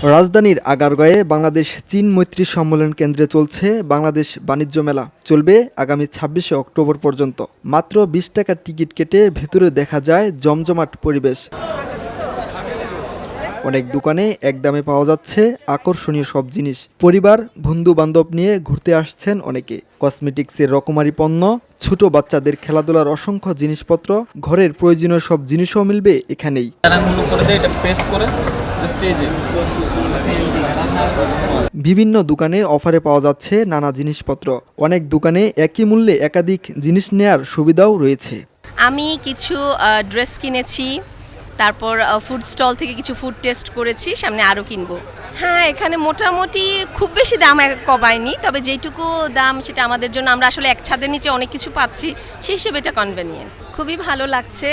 রাজধানীর আগারগাঁয়ে বাংলাদেশ চীন মৈত্রী সম্মেলন কেন্দ্রে চলছে বাংলাদেশ বাণিজ্য মেলা। চলবে আগামী ২৬শে অক্টোবর পর্যন্ত। মাত্র ২০ টাকার টিকিট কেটে ভেতরে দেখা যায় জমজমাট পরিবেশ। অনেক দোকানে একদমে পাওয়া যাচ্ছে আকর্ষণীয় সব জিনিস। পরিবার বন্ধু বান্ধব নিয়ে ঘুরতে আসছেন অনেকে। কসমেটিক্সের রকমারি পণ্য, ছোট বাচ্চাদের খেলাধুলার অসংখ্য জিনিসপত্র, ঘরের প্রয়োজনীয় সব জিনিসও মিলবে এখানেই। বিভিন্ন দোকানে অফারে পাওয়া যাচ্ছে নানা জিনিসপত্র। অনেক দোকানে একই মূল্যে একাধিক জিনিস নেয়ার সুবিধাও রয়েছে। আমি কিছু ড্রেস কিনেছি, তারপর ফুড স্টল থেকে কিছু ফুড টেস্ট করেছি, সামনে আরও কিনবো। হ্যাঁ, এখানে মোটামুটি খুব বেশি দাম কমায়নি, তবে যেটুকু দাম সেটা আমাদের জন্য, আমরা আসলে এক ছাদের নিচে অনেক কিছু পাচ্ছি, সেই হিসেবে এটা কনভেনিয়েন্ট। খুবই ভালো লাগছে।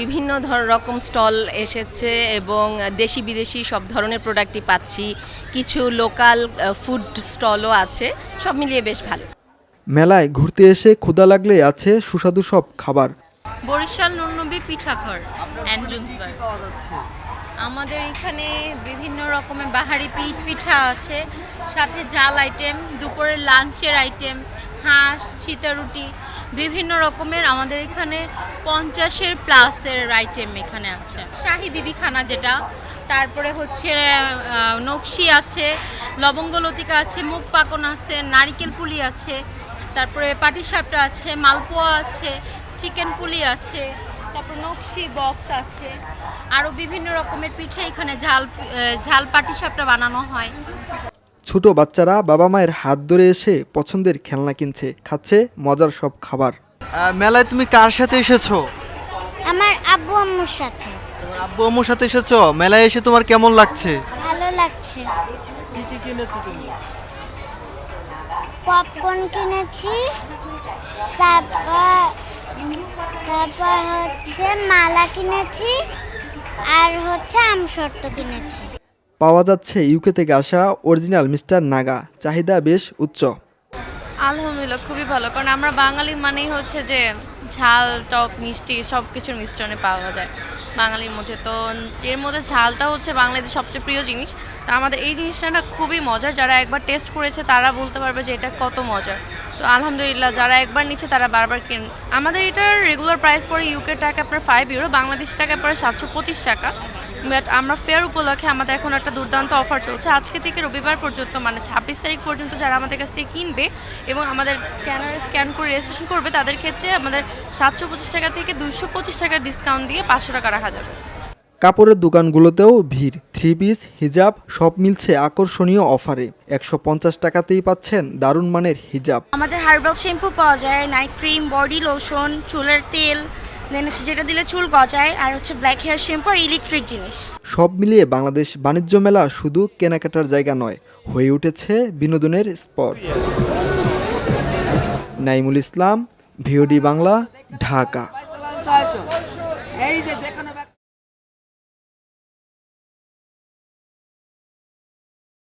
বিভিন্ন রকম স্টল এসেছে এবং দেশি বিদেশি সব ধরনের প্রোডাক্টই পাচ্ছি। কিছু লোকাল ফুড স্টলও আছে, সব মিলিয়ে বেশ ভালো। মেলায় ঘুরতে এসে ক্ষুধা লাগলে আছে সুস্বাদু সব খাবার। বরিশাল নুননবী পিঠাঘর অ্যান্ড জুন্সবার। আমাদের এখানে বিভিন্ন রকমের বাহারি পিঠা আছে, সাথে জাল আইটেম, দুপুরের লাঞ্চের আইটেম, হাঁস, সীতারুটি, বিভিন্ন রকমের আমাদের এখানে 50-এর প্লাসের আইটেম এখানে আছে। শাহি বিবিখানা যেটা, তারপরে হচ্ছে নকশি আছে, লবঙ্গ লতিকা আছে, মুগ পাকন আছে, নারিকেল পুলি আছে, তারপরে পাটিসাপটা আছে, মালপোয়া আছে, চিকেন পুলি আছে, তারপর নকশি বক্স আছে, আরও বিভিন্ন রকমের পিঠে এখানে ঝাল পাটিসাপটা বানানো হয়। ছোট বাচ্চারা বাবা মায়ের হাত ধরে এসে পছন্দের খেলনা কিনছে, খাচ্ছে মজার সব খাবার। মেলায় তুমি কার সাথে এসেছো? আমার আব্বু আম্মুর সাথে। তোমার আব্বু আম্মুর সাথে এসেছো? মেলায় এসে তোমার কেমন লাগছে? ভালো লাগছে। কি কি কিনেছো তুমি? পপকর্ন কিনেছি, তারপর হচ্ছে মালা কিনেছি, আর হচ্ছে আমশর্ত কিনেছি। পাওয়া যাচ্ছে ইউকে থেকে আসা অরিজিনাল মিস্টার নাগা। চাহিদা বেশ উচ্চ। আলহামদুলিল্লাহ, খুবই ভালো, কারণ আমরা বাঙালি মানেই হচ্ছে যে ঝাল টক মিষ্টি সব কিছুর মিশ্রণে পাওয়া যায় বাঙালির মধ্যে। তো এর মধ্যে ঝালটা হচ্ছে বাঙালিদের সবচেয়ে প্রিয় জিনিস। তো আমাদের এই জিনিসটা খুবই মজার। যারা একবার টেস্ট করেছে তারা বলতে পারবে যে এটা কত মজার। তো আলহামদুলিল্লাহ, যারা একবার নিচ্ছে তারা বারবার কেন। আমাদের এটার রেগুলার প্রাইস পড়ে ইউকে টাকা আপনার 5 ইউরো, বাংলাদেশ টাকা পড়ে 725 টাকা। বাট আমরা ফেয়ার উপলক্ষে আমাদের এখন একটা দুর্দান্ত অফার চলছে। আজকে থেকে রবিবার পর্যন্ত, মানে 26 তারিখ পর্যন্ত যারা আমাদের কাছ থেকে কিনবে এবং আমাদের স্ক্যানারে স্ক্যান করে রেজিস্ট্রেশন করবে, তাদের ক্ষেত্রে আমাদের 725 টাকা থেকে 225 টাকা ডিসকাউন্ট দিয়ে 500 টাকা রাখা যাবে। কাপড়ের দোকানগুলোতেও ভিড়। 3 পিস, হিজাব সব মিলছে আকর্ষণীয় অফারে। 150 টাকাতেই পাচ্ছেন দারুণ মানের হিজাব। আমাদের হার্বাল শ্যাম্পু পাওয়া যায়, নাইট ক্রিম, বডি লোশন, চুলের তেল, দেন হচ্ছে যেটা দিলে চুল গজায়, আর হচ্ছে ব্ল্যাক হেয়ার শ্যাম্পু আর ইলেকট্রিক জিনিস। সব মিলিয়ে বাংলাদেশ বাণিজ্য মেলা শুধু কেনাকাটার জায়গা নয়, হয়ে উঠেছে বিনোদনের স্পট। নাইমুল ইসলাম, ভিওডি বাংলা, ঢাকা।